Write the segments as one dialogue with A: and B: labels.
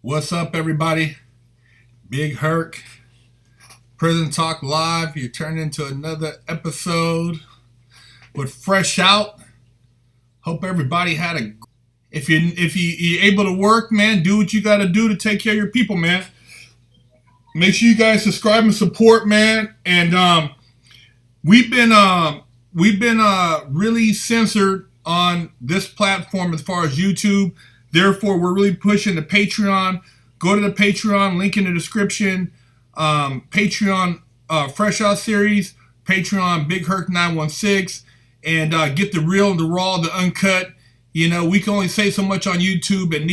A: What's up, everybody? Big Herc, Prison Talk Live. You're turning into another episode with Fresh Out. Hope everybody had a. If you're able to work, man, do what you got to do to take care of your people, man. Make sure you guys subscribe and support, man. And we've been really censored on this platform as far as YouTube. Therefore, we're really pushing the Patreon. Go to the Patreon, link in the description. Patreon Fresh Out Series, Patreon Big Herc 916, and get the real, the raw, the uncut. You know, we can only say so much on YouTube, and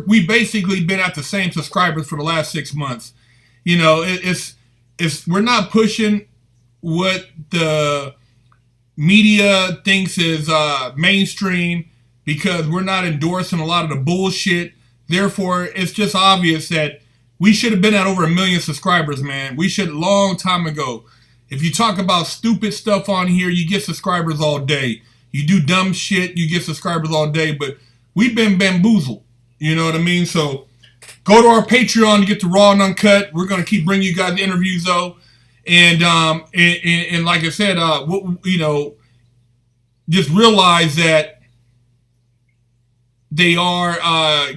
A: we basically been at the same subscribers for the last 6 months. You know, we're not pushing what the media thinks is mainstream, because we're not endorsing a lot of the bullshit. Therefore, it's just obvious that we should have been at over 1 million subscribers, man. We should, long time ago. If you talk about stupid stuff on here, you get subscribers all day. You do dumb shit, you get subscribers all day. But we've been bamboozled. You know what I mean? So go to our Patreon to get the raw and uncut. We're going to keep bringing you guys the interviews, though. And like I said, just realize that they are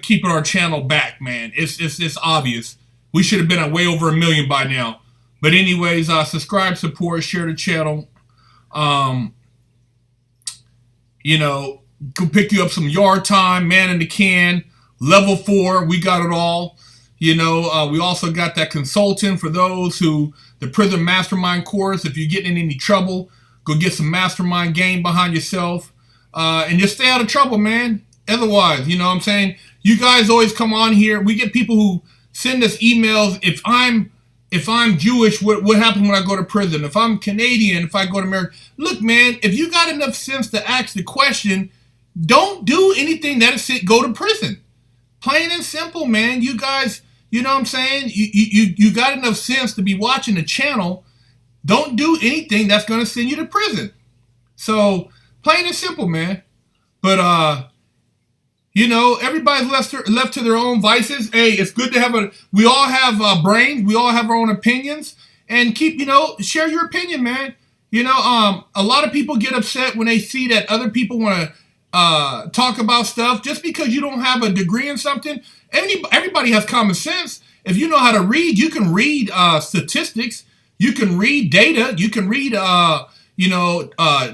A: keeping our channel back, man. It's obvious. We should have been at way over 1 million by now. But anyways, subscribe, support, share the channel. Go pick you up some yard time, man in the can, level 4. We got it all. We also got that consultant for those who, the prison mastermind course. If you're getting in any trouble, go get some mastermind game behind yourself, and just stay out of trouble, man. Otherwise, you know what I'm saying? You guys always come on here. We get people who send us emails. If I'm Jewish, what happens when I go to prison? If I'm Canadian, if I go to America. Look, man, if you got enough sense to ask the question, don't do anything that is it, go to prison. Plain and simple, man. You guys, you know what I'm saying? You got enough sense to be watching the channel. Don't do anything that's going to send you to prison. So, plain and simple, man. But, everybody's left to their own vices. Hey, it's good to have we all have brains. We all have our own opinions. And share your opinion, man. A lot of people get upset when they see that other people want to talk about stuff. Just because you don't have a degree in something, everybody has common sense. If you know how to read, you can read statistics. You can read data. You can read,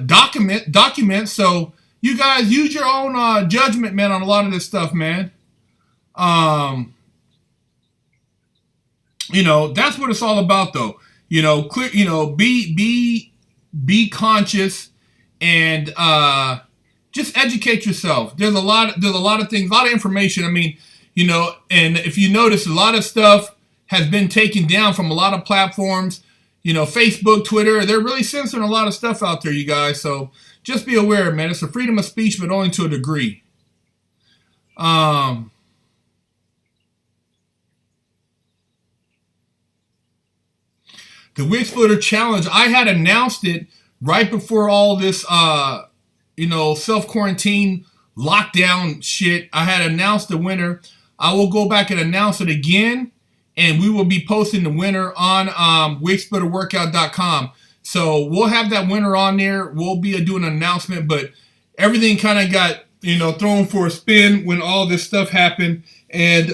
A: documents. So, you guys use your own judgment, man, on a lot of this stuff, man. That's what it's all about, though. Be conscious and just educate yourself. There's a lot of things, a lot of information. I mean, and if you notice, a lot of stuff has been taken down from a lot of platforms. Facebook, Twitter, they're really censoring a lot of stuff out there, you guys. So just be aware, man. It's a freedom of speech, but only to a degree. The Wig Splitter Challenge, I had announced it right before all this, self-quarantine lockdown shit. I had announced the winner. I will go back and announce it again, and we will be posting the winner on wigsplitterworkout.com. So we'll have that winner on there. We'll be doing an announcement, but everything kind of got, thrown for a spin when all this stuff happened. And,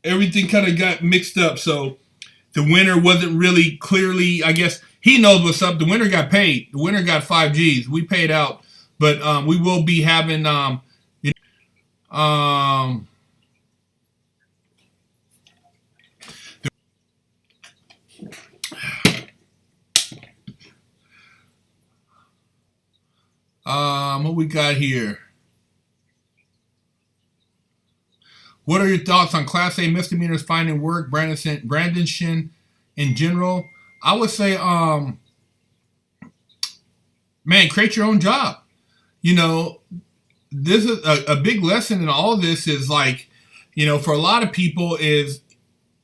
A: everything kind of got mixed up. So the winner wasn't really clearly, I guess, he knows what's up. The winner got paid. The winner got 5 Gs. We paid out. But we will be having, what we got here? What are your thoughts on Class A misdemeanors finding work, Brandishing in general? I would say, man, create your own job. This is a big lesson in all of this is like, for a lot of people is,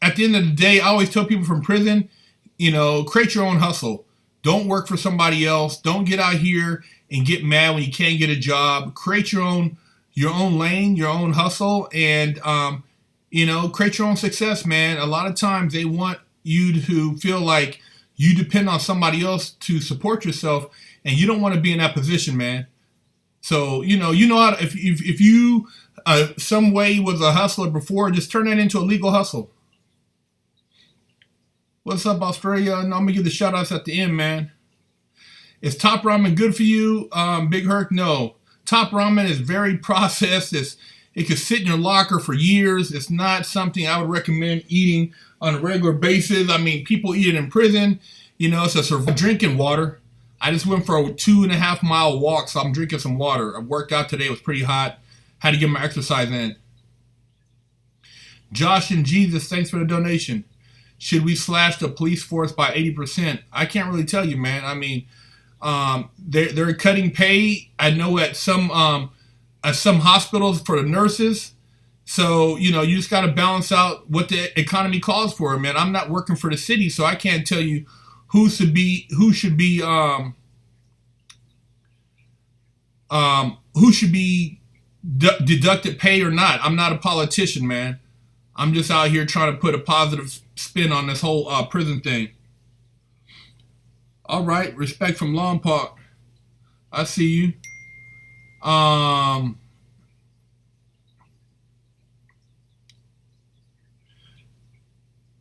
A: at the end of the day, I always tell people from prison, create your own hustle. Don't work for somebody else. Don't get out here and get mad when you can't get a job. Create your own your own lane, your own hustle, and create your own success, man. A lot of times they want you to feel like you depend on somebody else to support yourself, and you don't want to be in that position, man. So how to, if you some way was a hustler before, just turn that into a legal hustle. What's up, Australia? No, I'm gonna give the shout outs at the end, man. Is top ramen good for you, Big Herc? No. Top ramen is very processed. It could sit in your locker for years. It's not something I would recommend eating on a regular basis. I mean, people eat it in prison. It's a survival. Drinking water. I just went for a 2.5 mile walk, so I'm drinking some water. I worked out today. It was pretty hot. Had to get my exercise in. Josh and Jesus, thanks for the donation. Should we slash the police force by 80%? I can't really tell you, man. I mean, they're cutting pay. I know at some hospitals for the nurses. So you just got to balance out what the economy calls for, man. I'm not working for the city, so I can't tell you who should be deducted pay or not. I'm not a politician, man. I'm just out here trying to put a positive spin on this whole prison thing. All right, respect from Long Park. I see you.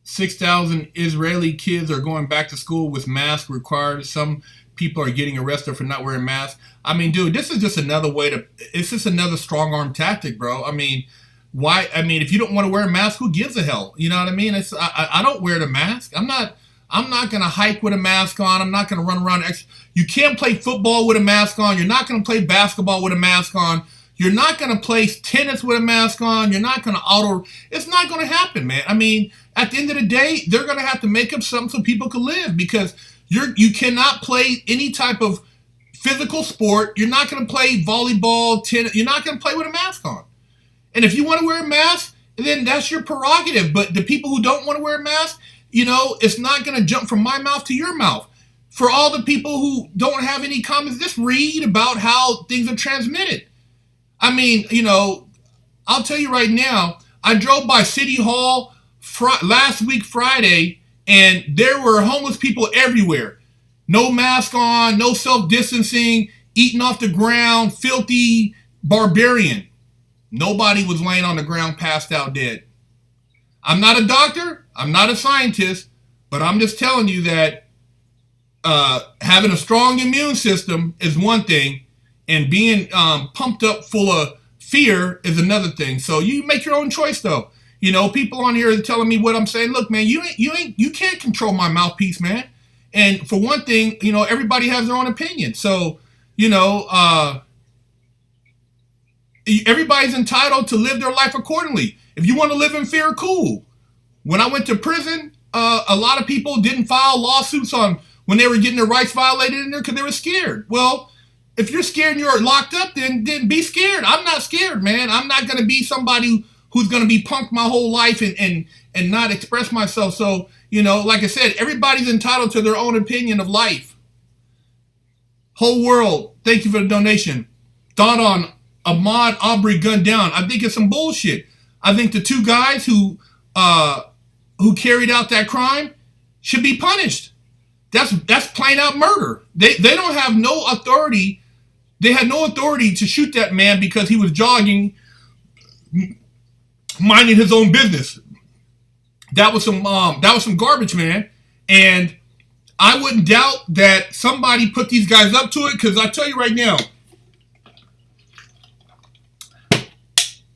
A: 6,000 Israeli kids are going back to school with masks required. Some people are getting arrested for not wearing masks. I mean, dude, this is just another it's just another strong arm tactic, bro. I mean, why? I mean, if you don't want to wear a mask, who gives a hell? You know what I mean? I don't wear the mask. I'm not going to hike with a mask on. I'm not going to run around. You can't play football with a mask on. You're not going to play basketball with a mask on. You're not going to play tennis with a mask on. You're not going to It's not going to happen, man. I mean, at the end of the day, they're going to have to make up something so people can live, because you cannot play any type of physical sport. You're not going to play volleyball, tennis. You're not going to play with a mask on. And if you want to wear a mask, then that's your prerogative. But the people who don't want to wear a mask, it's not going to jump from my mouth to your mouth. For all the people who don't have any comments, just read about how things are transmitted. I mean, I'll tell you right now, I drove by City Hall last week, Friday, and there were homeless people everywhere. No mask on, no self-distancing, eating off the ground, filthy barbarian. Nobody was laying on the ground passed out dead. I'm not a doctor, I'm not a scientist, but I'm just telling you that having a strong immune system is one thing, and being pumped up full of fear is another thing. So you make your own choice, though. People on here are telling me what I'm saying. Look, man, you can't control my mouthpiece, man. And for one thing, everybody has their own opinion. So, everybody's entitled to live their life accordingly. If you want to live in fear, cool. When I went to prison, a lot of people didn't file lawsuits on when they were getting their rights violated in there because they were scared. Well, if you're scared and you're locked up, then be scared. I'm not scared, man. I'm not going to be somebody who's going to be punked my whole life and not express myself. So, like I said, everybody's entitled to their own opinion of life. Whole world, thank you for the donation. Thought on Ahmaud Arbery gunned down. I think it's some bullshit. I think the two guys who carried out that crime should be punished. That's plain out murder. They don't have no authority. They had no authority to shoot that man because he was jogging, minding his own business. That was some garbage, man. And I wouldn't doubt that somebody put these guys up to it, because I tell you right now,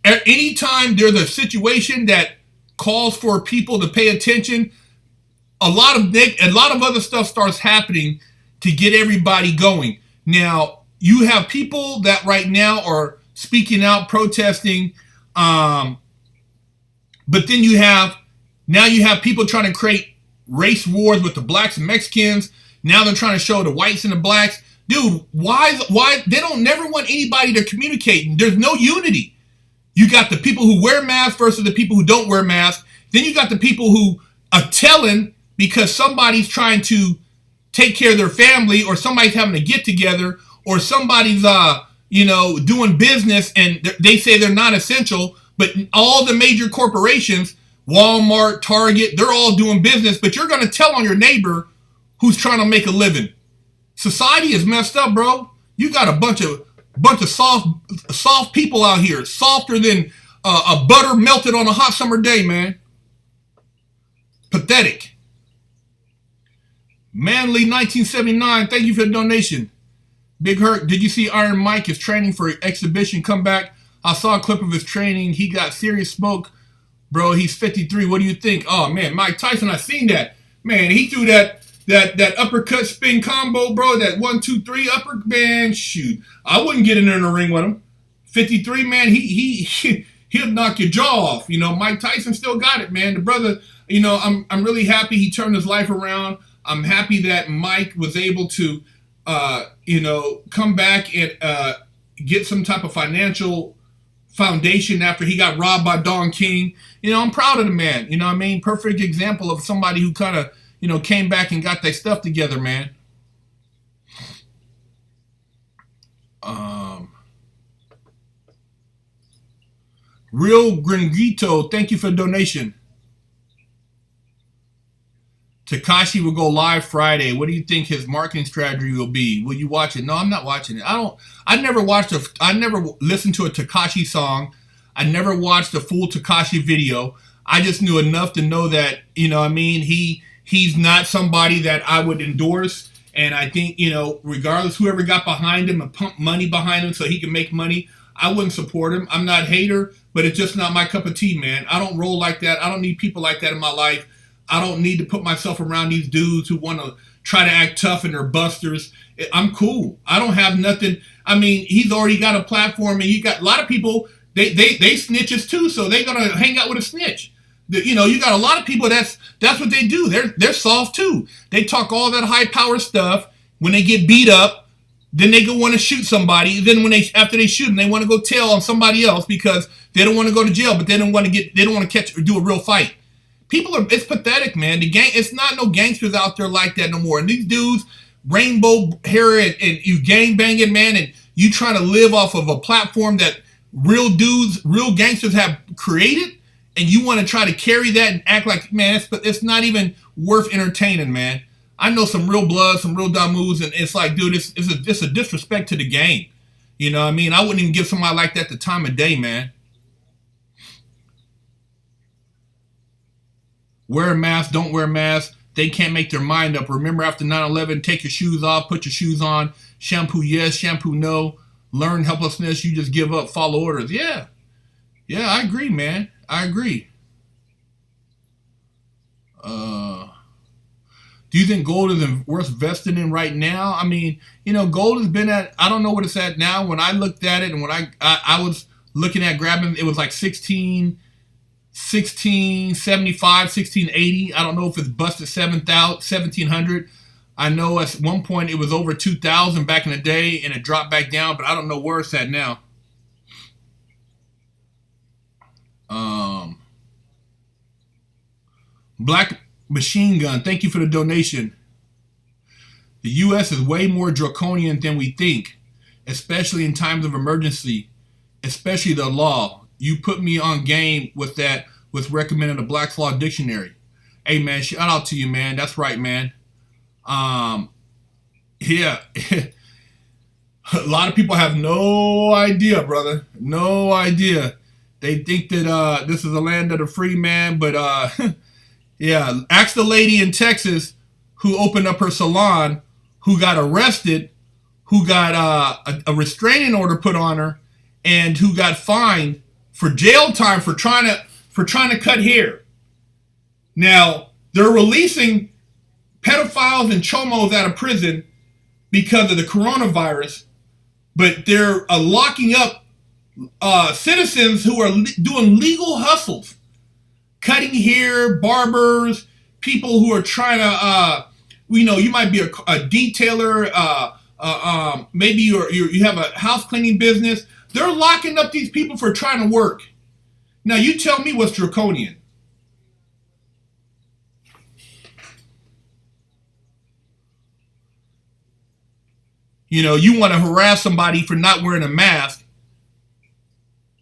A: at any time there's a situation that calls for people to pay attention, a lot of other stuff starts happening to get everybody going. Now, you have people that right now are speaking out, protesting, but then you have people trying to create race wars with the blacks and Mexicans. Now they're trying to show the whites and the blacks. Dude, why they don't never want anybody to communicate? There's no unity. You got the people who wear masks versus the people who don't wear masks. Then you got the people who are telling because somebody's trying to take care of their family, or somebody's having a get together, or somebody's doing business, and they say they're not essential, but all the major corporations, Walmart, Target, they're all doing business, but you're going to tell on your neighbor who's trying to make a living. Society is messed up, bro. You got a bunch of soft people out here, softer than a butter melted on a hot summer day, man. Pathetic. Manly 1979, thank you for the donation. Big Herc, did you see Iron Mike is training for exhibition comeback? I saw a clip of his training. He got serious smoke. Bro, he's 53. What do you think? Oh, man, Mike Tyson, I seen that. Man, he threw that uppercut spin combo, bro. That 1, 2, 3 upper, man, shoot. I wouldn't get in there in the ring with him. 53, man, he'll knock your jaw off. Mike Tyson still got it, man. The brother, I'm really happy he turned his life around. I'm happy that Mike was able to come back and get some type of financial foundation after he got robbed by Don King. I'm proud of the man. Perfect example of somebody who kind of, came back and got their stuff together, man. Real Gringito, thank you for the donation. Takashi will go live Friday. What do you think his marketing strategy will be? Will you watch it? No, I'm not watching it. I never listened to a Takashi song. I never watched a full Takashi video. I just knew enough to know that, he's not somebody that I would endorse. And I think, regardless, whoever got behind him and pumped money behind him so he can make money, I wouldn't support him. I'm not a hater, but it's just not my cup of tea, man. I don't roll like that. I don't need people like that in my life. I don't need to put myself around these dudes who want to try to act tough and they're busters. I'm cool. I don't have nothing. He's already got a platform, and you got a lot of people, they snitches too, so they're going to hang out with a snitch. You got a lot of people that's what they do. They're soft too. They talk all that high power stuff. When they get beat up, then they go want to shoot somebody. Then after they shoot them, they want to go tell on somebody else because they don't want to go to jail, but they don't want to catch or do a real fight. It's pathetic, man. It's not no gangsters out there like that no more. And these dudes, rainbow hair and you gang banging, man, and you trying to live off of a platform that real gangsters have created, and you want to try to carry that and act like, man, it's not even worth entertaining, man. I know some real blood, some real dumb moves, and it's like, dude, it's a disrespect to the game. I wouldn't even give somebody like that the time of day, man. Wear a mask, don't wear a mask. They can't make their mind up. Remember, after 9/11, take your shoes off, put your shoes on. Shampoo yes, shampoo no. Learn helplessness, you just give up, follow orders. Yeah, I agree, man. I agree. Do you think gold is worth investing in right now? Gold has been at, I don't know what it's at now. When I looked at it and when I was looking at grabbing, it was like 1675, 1680. I don't know if it's busted 1700. I know at one point it was over 2000 back in the day and it dropped back down, but I don't know where it's at now. Black Machine Gun, thank you for the donation. The U.S. is way more draconian than we think, especially in times of emergency, especially the law. You put me on game with that, with recommending a Black's Law Dictionary. Hey, man, shout out to you, man. That's right, man. Yeah. A lot of people have no idea, brother. No idea. They think that this is the land of the free, man. But, yeah, ask the lady in Texas who opened up her salon, who got arrested, who got a restraining order put on her, and who got fined for jail time for trying to cut hair. Now, they're releasing pedophiles and chomos out of prison because of the coronavirus, but they're locking up citizens who are doing legal hustles, cutting hair, barbers, people who are trying to, you might be a detailer, maybe you have a house cleaning business. They're locking up these people for trying to work. Now, you tell me what's draconian. You know, you want to harass somebody for not wearing a mask,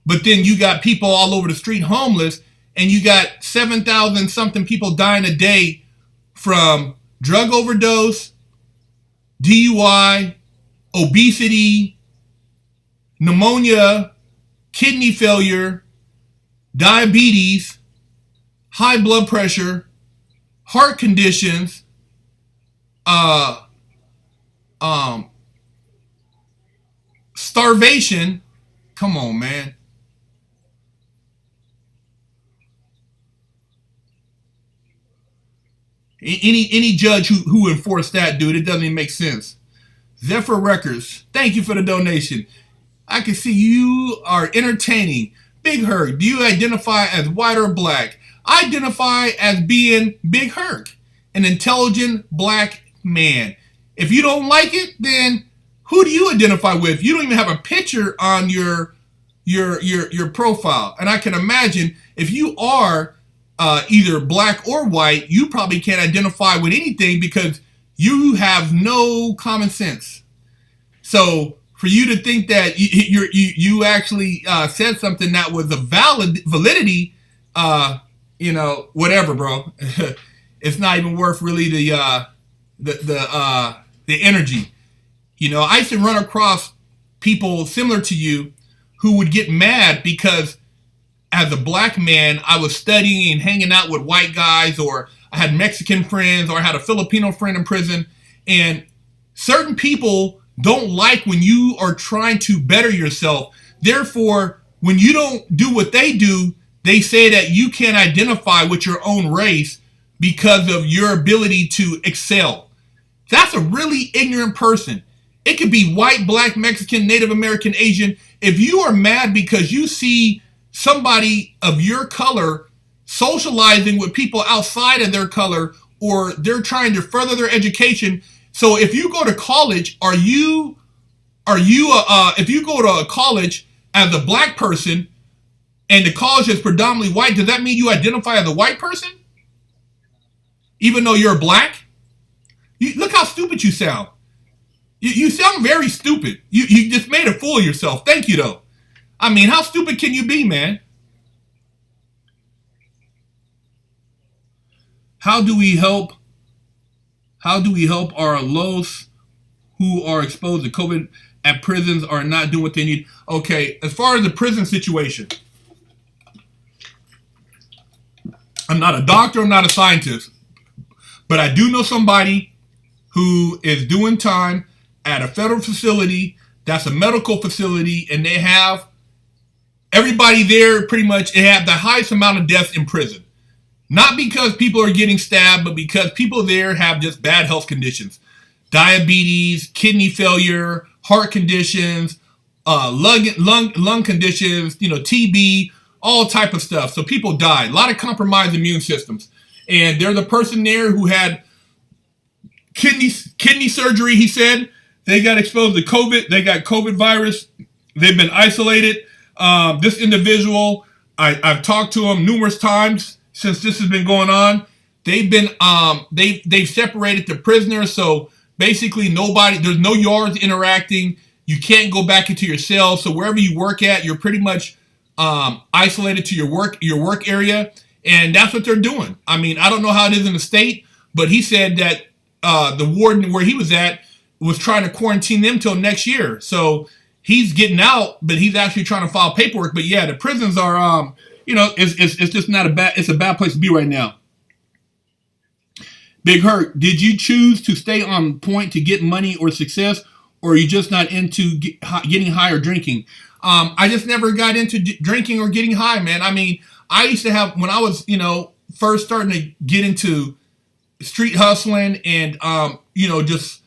A: but then you got people all over the street homeless, and you got 7,000 something people dying a day from drug overdose, DUI, obesity, pneumonia, kidney failure, diabetes, high blood pressure, heart conditions, starvation. Come on, man. Any judge who enforced that, dude, it doesn't even make sense. Zephyr Records, thank you for the donation. I can see you are entertaining. Big Herc, do you identify as white or black? I identify as being Big Herc, an intelligent black man. If you don't like it, then who do you identify with? You don't even have a picture on your profile. And I can imagine if you are either black or white, you probably can't identify with anything because you have no common sense. So for you to think that you actually said something that was a validity, you know, whatever, bro. It's not even worth really the energy. You know, I used to run across people similar to you who would get mad because as a black man, I was studying and hanging out with white guys, or I had Mexican friends, or I had a Filipino friend in prison. And certain people don't like when you are trying to better yourself. Therefore, when you don't do what they do, they say that you can't identify with your own race because of your ability to excel. That's a really ignorant person. It could be white, black, Mexican, Native American, Asian. If you are mad because you see somebody of your color socializing with people outside of their color, or they're trying to further their education. So if you go to college, if you go to a college as a black person and the college is predominantly white, does that mean you identify as a white person? Even though you're black? Look how stupid you sound. You sound very stupid. You just made a fool of yourself. Thank you, though. I mean, how stupid can you be, man? How do we help our Los who are exposed to COVID at prisons are not doing what they need? Okay, as far as the prison situation, I'm not a doctor, I'm not a scientist, but I do know somebody who is doing time at a federal facility that's a medical facility, and they have everybody there pretty much, they have the highest amount of deaths in prison. Not because people are getting stabbed, but because people there have just bad health conditions. Diabetes, kidney failure, heart conditions, lung conditions, you know, TB, all type of stuff. So people die. A lot of compromised immune systems. And there's a person there who had kidney surgery, he said. They got exposed to COVID. They got COVID virus. They've been isolated. This individual, I've talked to him numerous times since this has been going on. They've been they've separated the prisoners, so basically there's no yards interacting. You can't go back into your cell. So wherever you work at, you're pretty much isolated to your work area, and that's what they're doing. I mean, I don't know how it is in the state, but he said that the warden where he was at was trying to quarantine them till next year. So he's getting out, but he's actually trying to file paperwork. But yeah, the prisons are, you know, it's just not it's a bad place to be right now. Big Herc, did you choose to stay on point to get money or success, or are you just not into getting high or drinking? I just never got into drinking or getting high, man. I mean, I used to have, when I was, you know, first starting to get into street hustling and, you know, just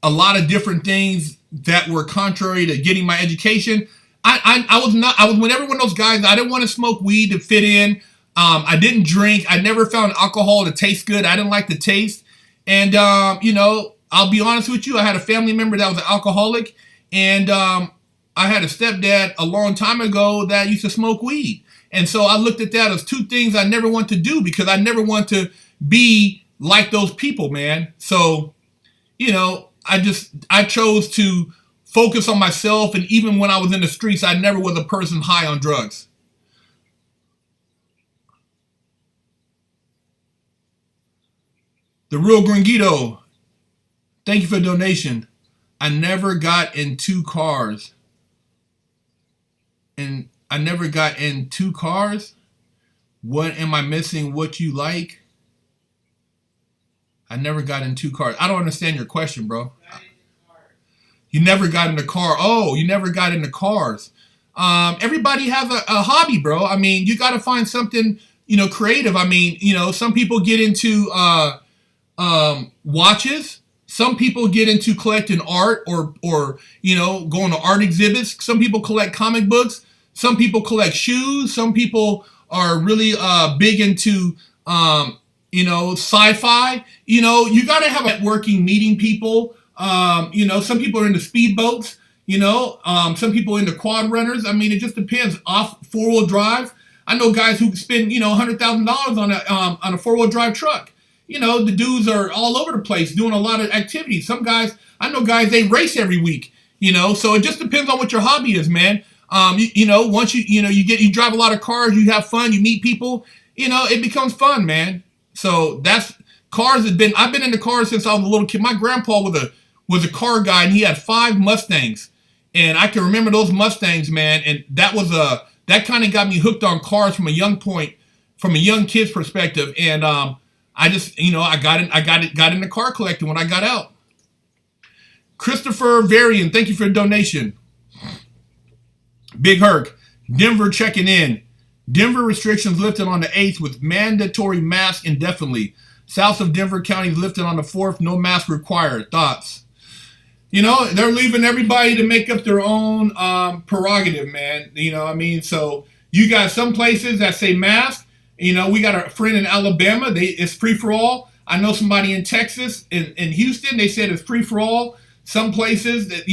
A: a lot of different things that were contrary to getting my education. I was with every one of those guys. I didn't want to smoke weed to fit in. I didn't drink. I never found alcohol to taste good. I didn't like the taste. And, you know, I'll be honest with you. I had a family member that was an alcoholic, and I had a stepdad a long time ago that used to smoke weed. And so I looked at that as two things I never want to do, because I never want to be like those people, man. So, you know, I chose to focus on myself, and even when I was in the streets, I never was a person high on drugs. The Real Gringuito, thank you for the donation. I never got in two cars. And I never got in two cars? What am I missing? What you like? I never got in two cars. I don't understand your question, bro. You never got in the car. Oh, you never got into cars. Everybody has a hobby, bro. I mean, you got to find something, creative. I mean, some people get into watches. Some people get into collecting art or going to art exhibits. Some people collect comic books. Some people collect shoes. Some people are really big into sci-fi. You got to have networking, meeting people. Some people are into speedboats. Some people are into quad runners. I mean, it just depends. Off four-wheel drive. I know guys who spend $100,000 on a four-wheel drive truck. The dudes are all over the place doing a lot of activities. Some guys, I know guys, they race every week. So it just depends on what your hobby is, man. Once you drive a lot of cars, you have fun, you meet people. It becomes fun, man. So that's cars. I've been into cars since I was a little kid. My grandpa was a car guy, and he had 5 Mustangs, and I can remember those Mustangs, man. And that kind of got me hooked on cars from a young kid's perspective. And I just, I got into car collecting when I got out. Christopher Varian, thank you for the donation. Big Herc, Denver checking in. Denver restrictions lifted on the 8th with mandatory mask indefinitely. South of Denver County lifted on the 4th, no mask required. Thoughts? They're leaving everybody to make up their own prerogative, man. So you got some places that say mask. We got a friend in Alabama. It's free for all. I know somebody in Texas, in Houston. They said it's free for all. Some places that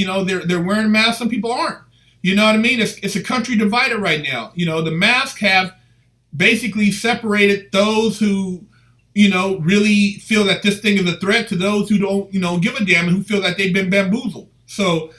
A: they're wearing masks. Some people aren't. You know what I mean? It's a country divided right now. The masks have basically separated those who really feel that this thing is a threat to those who don't give a damn and who feel that they've been bamboozled. So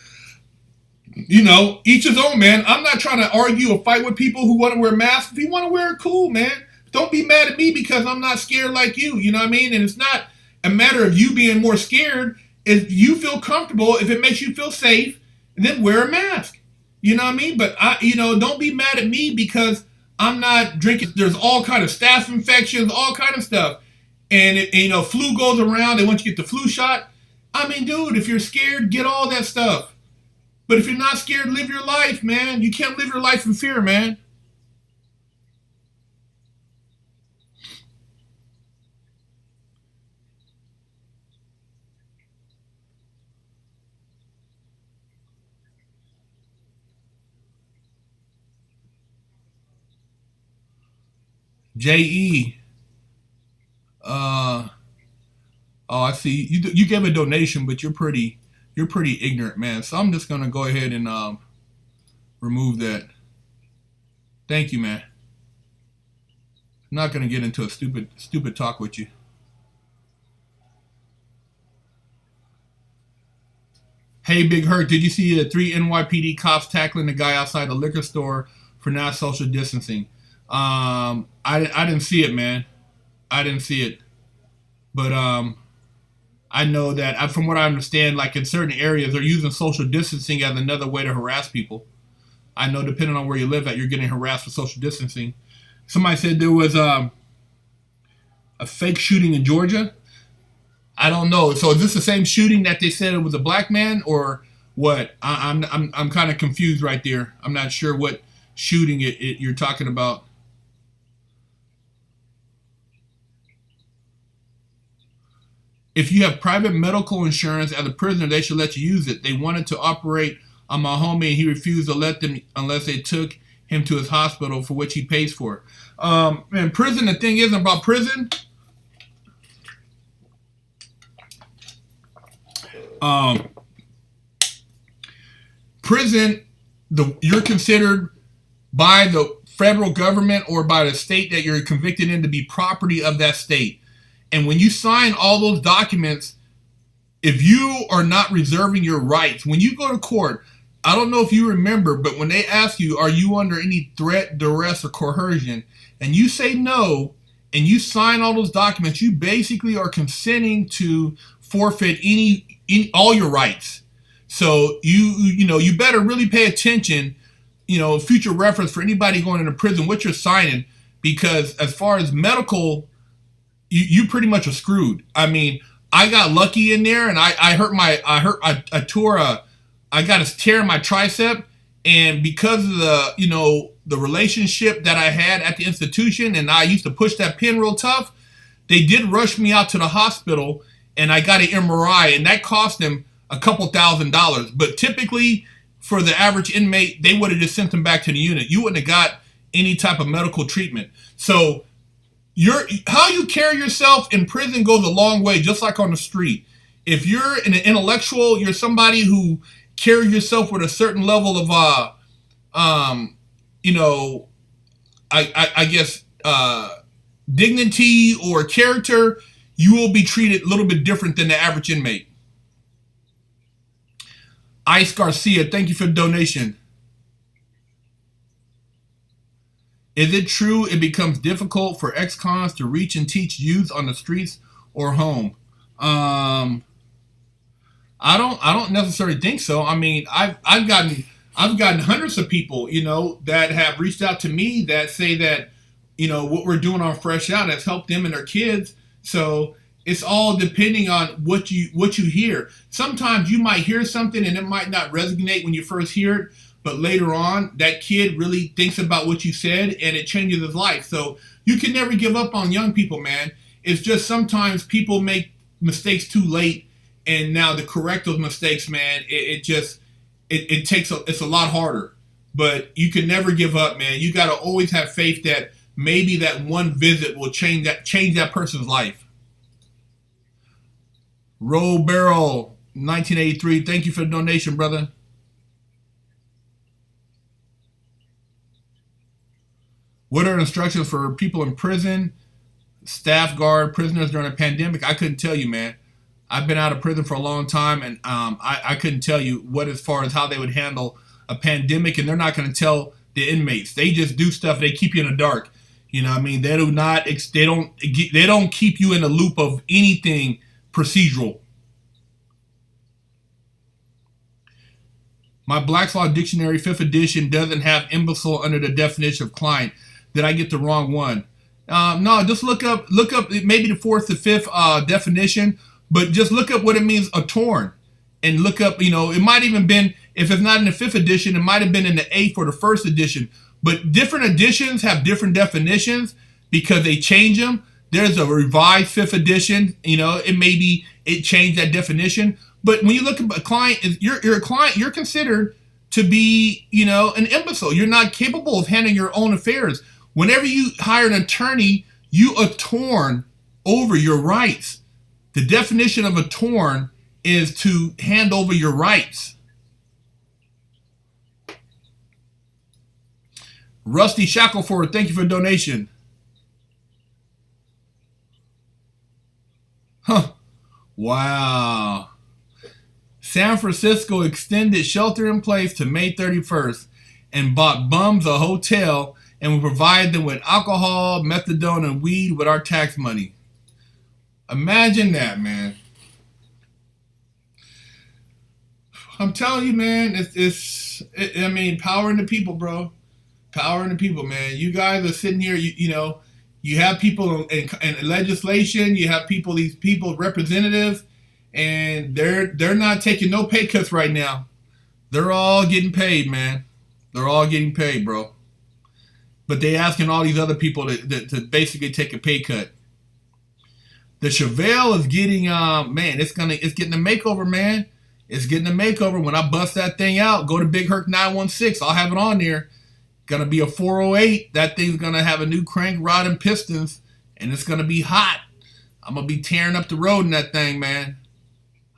A: each his own, man. I'm not trying to argue or fight with people who want to wear masks. If you want to wear it, cool, man. Don't be mad at me because I'm not scared like you. You know what I mean? And it's not a matter of you being more scared. If you feel comfortable, if it makes you feel safe, then wear a mask. You know what I mean? But don't be mad at me because I'm not drinking. There's all kind of staph infections, all kind of stuff. And flu goes around. They want you to get the flu shot. I mean, dude, if you're scared, get all that stuff. But if you're not scared, live your life, man. You can't live your life in fear, man. J.E. Oh, I see. You gave a donation, but you're pretty ignorant, man. So I'm just gonna go ahead and remove that. Thank you, man. I'm not gonna get into a stupid talk with you. Hey, Big Herc, did you see the 3 NYPD cops tackling the guy outside the liquor store for not social distancing? I didn't see it, man. I didn't see it. But I know that from what I understand, like in certain areas, they're using social distancing as another way to harass people. I know depending on where you live at, you're getting harassed for social distancing. Somebody said there was a fake shooting in Georgia. I don't know. So is this the same shooting that they said it was a black man or what? I'm kind of confused right there. I'm not sure what shooting you're talking about. If you have private medical insurance as a prisoner, they should let you use it. They wanted to operate on my homie, and he refused to let them unless they took him to his hospital, for which he pays for. Man, prison, the thing is about prison, prison, you're considered by the federal government or by the state that you're convicted in to be property of that state. And when you sign all those documents, if you are not reserving your rights, when you go to court, I don't know if you remember, but when they ask you, are you under any threat, duress, or coercion, and you say no, and you sign all those documents, you basically are consenting to forfeit all your rights. So you better really pay attention, future reference for anybody going into prison, what you're signing, because as far as medical, you pretty much are screwed. I mean, I got lucky in there, and I got a tear in my tricep, and because of the relationship that I had at the institution, and I used to push that pin real tough, they did rush me out to the hospital, and I got an MRI, and that cost them a couple $1,000s. But typically, for the average inmate, they would have just sent them back to the unit. You wouldn't have got any type of medical treatment. So how you carry yourself in prison goes a long way, just like on the street. If you're an intellectual, you're somebody who carry yourself with a certain level of I guess dignity or character, you will be treated a little bit different than the average inmate. Ice Garcia, thank you for the donation. Is it true it becomes difficult for ex-cons to reach and teach youth on the streets or home? I don't necessarily think so. I mean, I've gotten hundreds of people, that have reached out to me that say that, what we're doing on Fresh Out has helped them and their kids. So it's all depending on what you hear. Sometimes you might hear something and it might not resonate when you first hear it, but later on, that kid really thinks about what you said and it changes his life. So you can never give up on young people, man. It's just sometimes people make mistakes too late, and now to correct those mistakes, man, it's a lot harder. But you can never give up, man. You got to always have faith that maybe that one visit will change that person's life. Roll Barrel 1983, thank you for the donation, brother. What are instructions for people in prison, staff guard, prisoners during a pandemic? I couldn't tell you, man. I've been out of prison for a long time, and I couldn't tell you as far as how they would handle a pandemic, and they're not going to tell the inmates. They just do stuff. They keep you in the dark. You know what I mean? They don't keep you in the loop of anything procedural. My Black's Law Dictionary 5th edition doesn't have imbecile under the definition of client. Did I get the wrong one? No, just look up maybe the 4th or 5th definition, but just look up what it means, a torn. And look up, it might even been, if it's not in the 5th edition, it might have been in the 8th or the 1st edition. But different editions have different definitions because they change them. There's a revised 5th edition, it changed that definition. But when you look at a client, you're a client, you're considered to be, an imbecile. You're not capable of handling your own affairs. Whenever you hire an attorney, you attorn over your rights. The definition of attorn is to hand over your rights. Rusty Shackleford, thank you for the donation. Huh. Wow. San Francisco extended shelter in place to May 31st and bought bums a hotel, and we provided them with alcohol, methadone, and weed with our tax money. Imagine that, man. I'm telling you, man, power in the people, bro. Power in the people, man. You guys are sitting here, you have people in legislation, you have these people, representatives, and they're not taking no pay cuts right now. They're all getting paid, man. They're all getting paid, bro. But they asking all these other people to basically take a pay cut. The Chevelle is getting, it's getting a makeover, man. It's getting a makeover. When I bust that thing out, go to Big Herc 916. I'll have it on there. Gonna be a 408. That thing's gonna have a new crank rod and pistons, and it's gonna be hot. I'm gonna be tearing up the road in that thing, man.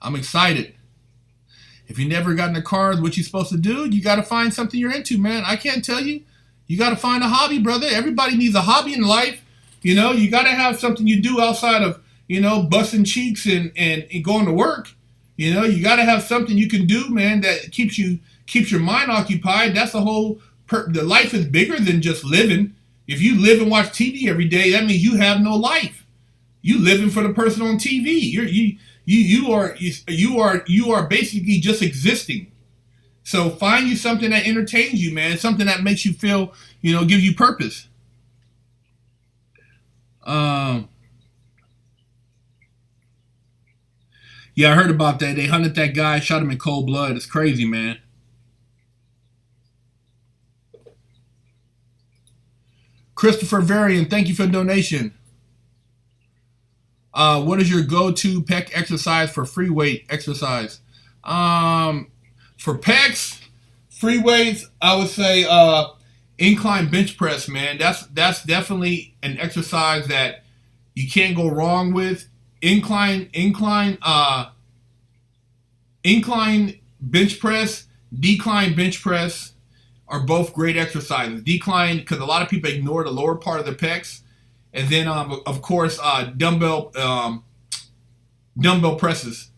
A: I'm excited. If you never got in the cars, what you supposed to do? You gotta find something you're into, man. I can't tell you. You gotta find a hobby, brother. Everybody needs a hobby in life. You gotta have something you do outside of, busting cheeks and going to work. You know, you got to have something you can do, man, that keeps your mind occupied. That's the whole. The life is bigger than just living. If you live and watch TV every day, that means you have no life. You living for the person on TV. You are basically just existing. So find you something that entertains you, man. Something that makes you feel, gives you purpose. Yeah, I heard about that. They hunted that guy, shot him in cold blood. It's crazy, man. Christopher Varian, thank you for the donation. What is your go-to pec exercise for free weight exercise? For pecs, free weights, I would say incline bench press, man. That's definitely an exercise that you can't go wrong with. Incline bench press, decline bench press are both great exercises. Decline, because a lot of people ignore the lower part of the pecs. And then, of course, dumbbell presses.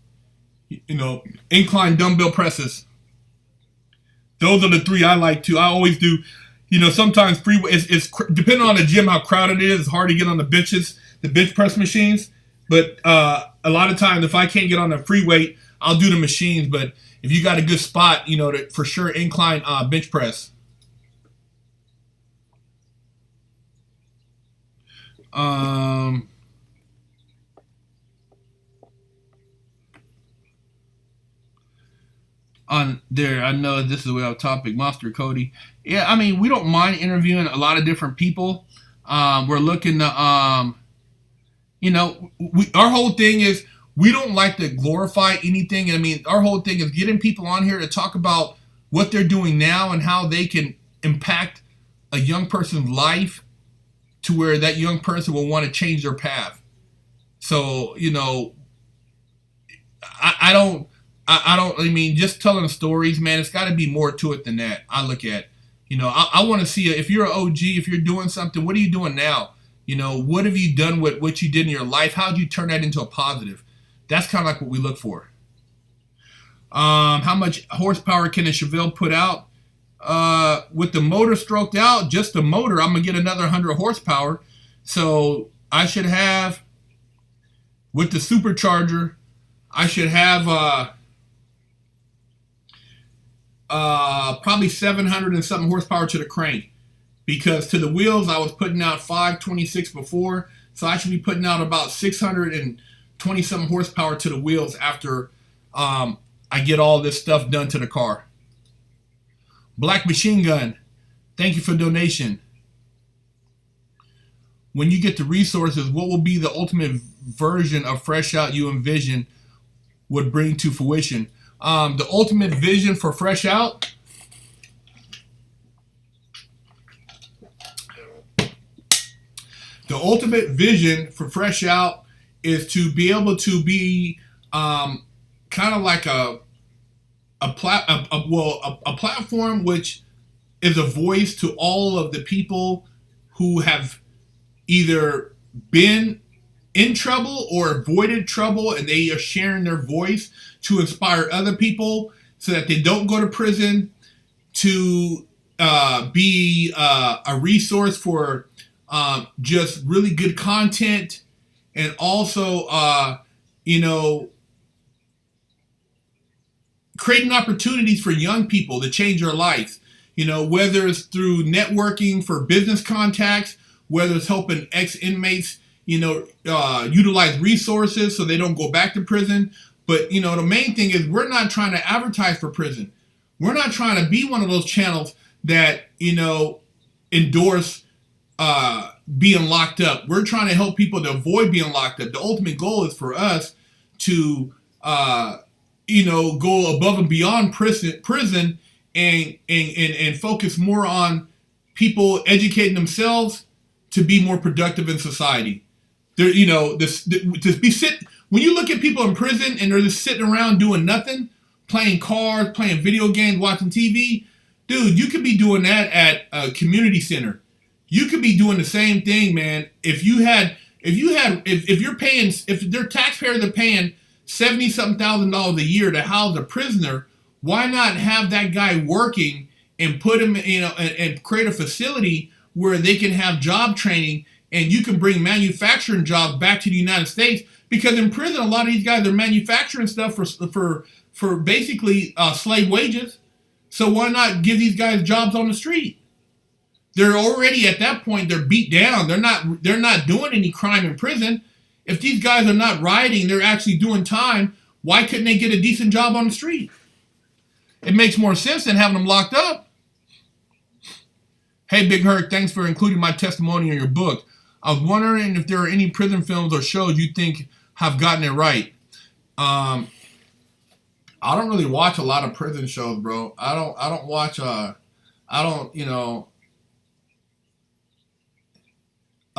A: Incline dumbbell presses. Those are the three I like to. I always do. Sometimes free. It's depending on the gym how crowded it is. It's hard to get on the benches, the bench press machines. But a lot of times, if I can't get on the free weight, I'll do the machines. But if you got a good spot, for sure incline bench press. On there, I know this is way off topic. Monster Cody. Yeah, I mean, we don't mind interviewing a lot of different people. We're looking to, our whole thing is we don't like to glorify anything. I mean, our whole thing is getting people on here to talk about what they're doing now and how they can impact a young person's life to where that young person will want to change their path. So, I mean, just telling stories, man, it's got to be more to it than that. I look at, I want to see if you're an OG, if you're doing something, what are you doing now? What have you done with what you did in your life? How'd you turn that into a positive? That's kind of like what we look for. How much horsepower can a Chevelle put out? With the motor stroked out, just the motor, I'm going to get another 100 horsepower. So I should have, with the supercharger, I should have probably 700 and something horsepower to the crank. Because to the wheels, I was putting out 526 before. So I should be putting out about 620 something horsepower to the wheels after I get all this stuff done to the car. Black Machine Gun, thank you for donation. When you get the resources, what will be the ultimate version of Fresh Out you envision would bring to fruition? The ultimate vision for Fresh Out? The ultimate vision for Fresh Out is to be able to be kind of like a platform which is a voice to all of the people who have either been in trouble or avoided trouble, and they are sharing their voice to inspire other people so that they don't go to prison, to be a resource for just really good content, and also creating opportunities for young people to change their lives, whether it's through networking for business contacts, whether it's helping ex-inmates, utilize resources so they don't go back to prison. But, the main thing is we're not trying to advertise for prison. We're not trying to be one of those channels that, endorse being locked up. We're trying to help people to avoid being locked up. The ultimate goal is for us to go above and beyond prison and focus more on people educating themselves to be more productive in society. When you look at people in prison and they're just sitting around doing nothing, playing cards, playing video games, watching TV, dude, you could be doing that at a community center. You could be doing the same thing, man. If their taxpayers are paying $70-something thousand a year to house a prisoner. Why not have that guy working and put him, and create a facility where they can have job training and you can bring manufacturing jobs back to the United States? Because in prison, a lot of these guys are manufacturing stuff for basically slave wages. So why not give these guys jobs on the street? They're already at that point, they're beat down. They're not doing any crime in prison. If these guys are not rioting, they're actually doing time, why couldn't they get a decent job on the street? It makes more sense than having them locked up. Hey, Big Herc, thanks for including my testimony in your book. I was wondering if there are any prison films or shows you think have gotten it right. I don't really watch a lot of prison shows, bro. I don't watch, a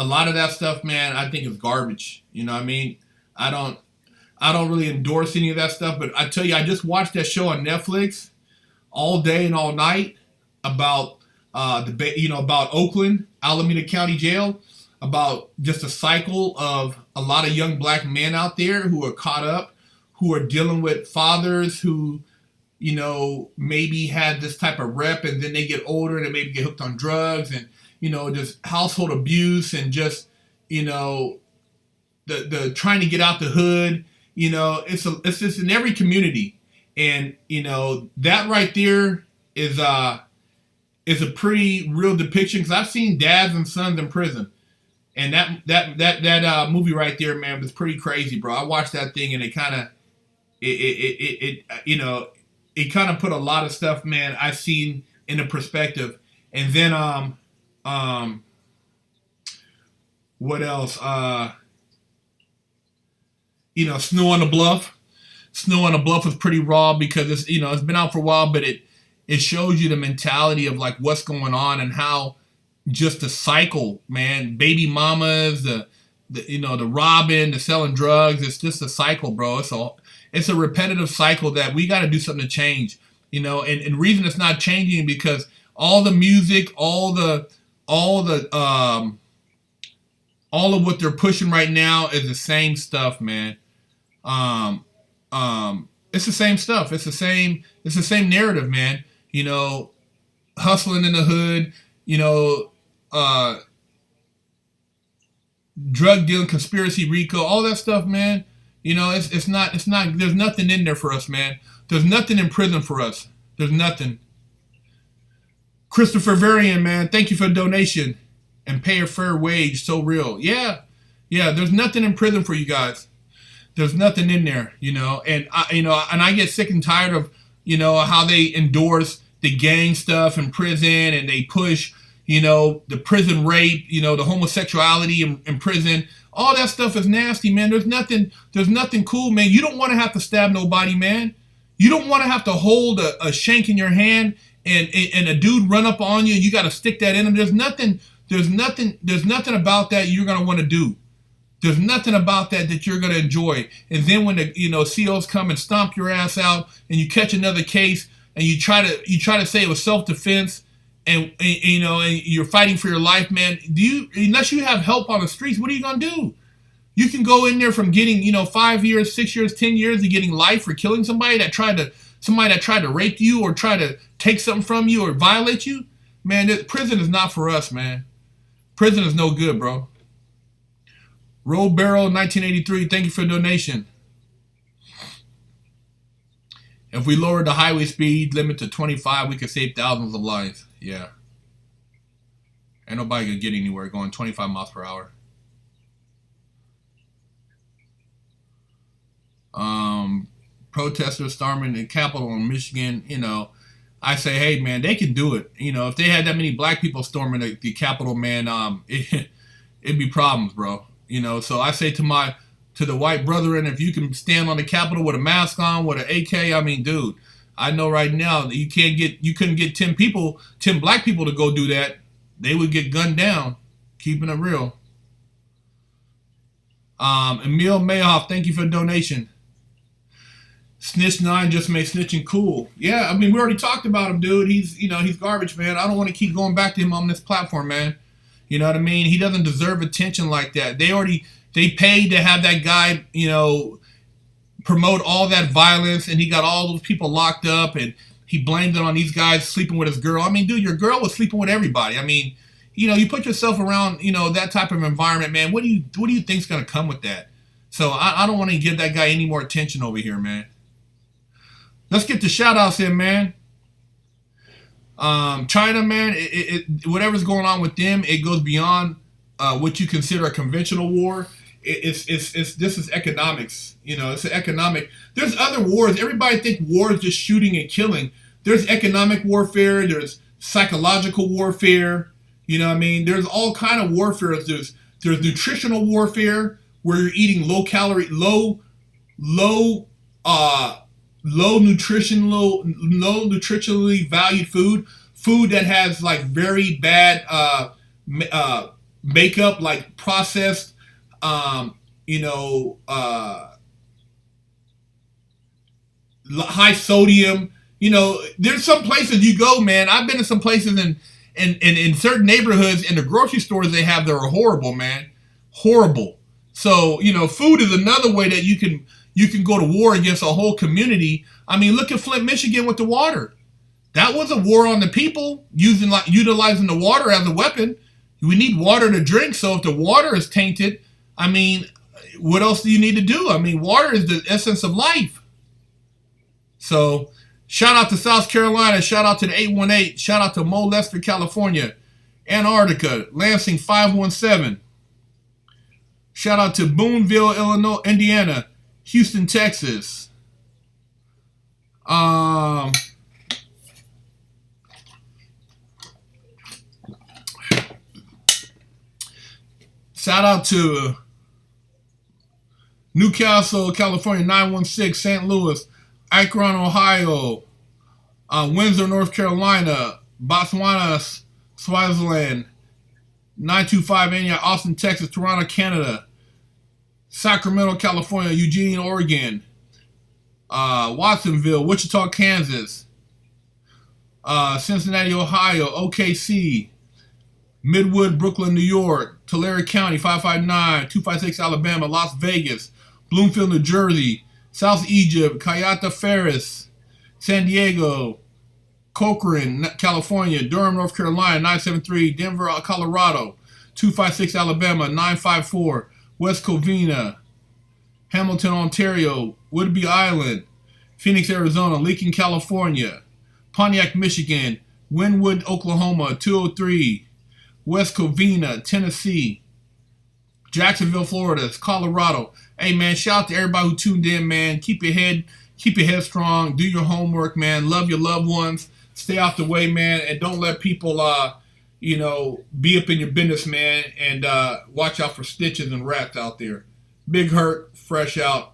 A: lot of that stuff, man, I think is garbage. You know what I mean? I don't really endorse any of that stuff, but I tell you, I just watched that show on Netflix all day and all night about about Oakland, Alameda County Jail, about just a cycle of a lot of young black men out there who are caught up, who are dealing with fathers who, maybe had this type of rep, and then they get older and they maybe get hooked on drugs, and just household abuse, and just the trying to get out the hood. It's just in every community, and that right there is a pretty real depiction, because I've seen dads and sons in prison, and that movie right there, man, was pretty crazy, bro. I watched that thing, and it kind of it kind of put a lot of stuff, man, I've seen in a perspective. And then what else? Snow on the Bluff. Snow on the Bluff was pretty raw, because it's been out for a while, but it shows you the mentality of like what's going on, and how just the cycle, man, baby mamas, the robbing, the selling drugs. It's just a cycle, bro. It's a repetitive cycle that we got to do something to change, and the reason it's not changing because all the music, all of what they're pushing right now is the same stuff, man. It's the same stuff. It's the same narrative, man. Hustling in the hood, drug dealing, conspiracy, RICO, all that stuff, man. It's not, there's nothing in there for us, man. There's nothing in prison for us. There's nothing. Christopher Varian, man, thank you for the donation. And pay a fair wage, so real. Yeah, there's nothing in prison for you guys. There's nothing in there, and I get sick and tired of, how they endorse the gang stuff in prison, and they push, the prison rape, the homosexuality in prison. All that stuff is nasty, man. There's nothing cool, man. You don't want to have to stab nobody, man. You don't want to have to hold a shank in your hand and a dude run up on you and you got to stick that in him. There's nothing about that you're going to want to do. There's nothing about that you're going to enjoy. And then when the COs come and stomp your ass out, and you catch another case, and you try to say it was self-defense, and you're fighting for your life, man. Unless you have help on the streets, what are you going to do? You can go in there from getting 5 years, 6 years, 10 years to getting life for killing somebody that tried to rape you or try to take something from you or violate you. Man, prison is not for us, man. Prison is no good, bro. Roll Barrel 1983, thank you for the donation. If we lowered the highway speed limit to 25, we could save thousands of lives. Yeah. Ain't nobody gonna get anywhere going 25 miles per hour. Protesters storming the Capitol in Michigan, I say, hey, man, they can do it. If they had that many black people storming the Capitol, man, it'd be problems, bro. So I say to the white brethren, if you can stand on the Capitol with a mask on, with an AK, I mean, dude, I know right now that you couldn't get 10 black people to go do that. They would get gunned down, keeping it real. Emil Mayhoff, thank you for the donation. Snitch 9 just made snitching cool. Yeah, I mean, we already talked about him, dude. He's garbage, man. I don't want to keep going back to him on this platform, man. You know what I mean? He doesn't deserve attention like that. They paid to have that guy, promote all that violence, and he got all those people locked up, and he blamed it on these guys sleeping with his girl. I mean, dude, your girl was sleeping with everybody. I mean, you put yourself around, that type of environment, man. What do you think's gonna come with that? So I don't want to give that guy any more attention over here, man. Let's get the shout outs in, man. China, man, whatever's going on with them, it goes beyond what you consider a conventional war. This is economics. It's an economic. There's other wars. Everybody think war is just shooting and killing. There's economic warfare. There's psychological warfare. You know what I mean? There's all kind of warfare. There's nutritional warfare where you're eating low calorie, low nutritionally valued food that has like very bad makeup, like processed, high sodium. There's some places you go, man. I've been to some places in certain neighborhoods, in the grocery stores they have that are horrible, man. Horrible. So, food is another way that you can go to war against a whole community. I mean, look at Flint, Michigan with the water. That was a war on the people, utilizing the water as a weapon. We need water to drink, so if the water is tainted, I mean, what else do you need to do? I mean, water is the essence of life. So, shout out to South Carolina. Shout out to the 818. Shout out to Mo Lester, California. Antarctica, Lansing 517. Shout out to Boonville, Illinois, Indiana. Houston, Texas. Shout out to Newcastle, California, 916, St. Louis, Akron, Ohio, Windsor, North Carolina, Botswana, Swaziland, 925, India, Austin, Texas, Toronto, Canada, Sacramento, California, Eugene, Oregon, Watsonville, Wichita, Kansas, Cincinnati, Ohio, OKC, Midwood, Brooklyn, New York, Tulare County, 559, 256, Alabama, Las Vegas, Bloomfield, New Jersey, South Egypt, Kayata Ferris, San Diego, Corcoran, California, Durham, North Carolina, 973, Denver, Colorado, 256, Alabama, 954, West Covina, Hamilton, Ontario, Whidbey Island, Phoenix, Arizona, Lincoln, California, Pontiac, Michigan, Wynwood, Oklahoma, 203, West Covina, Tennessee, Jacksonville, Florida, Colorado. Hey, man, shout out to everybody who tuned in, man. Keep your head strong. Do your homework, man. Love your loved ones. Stay out the way, man, and don't let people, be up in your business, man, and watch out for stitches and rats out there. Big Herc, fresh out.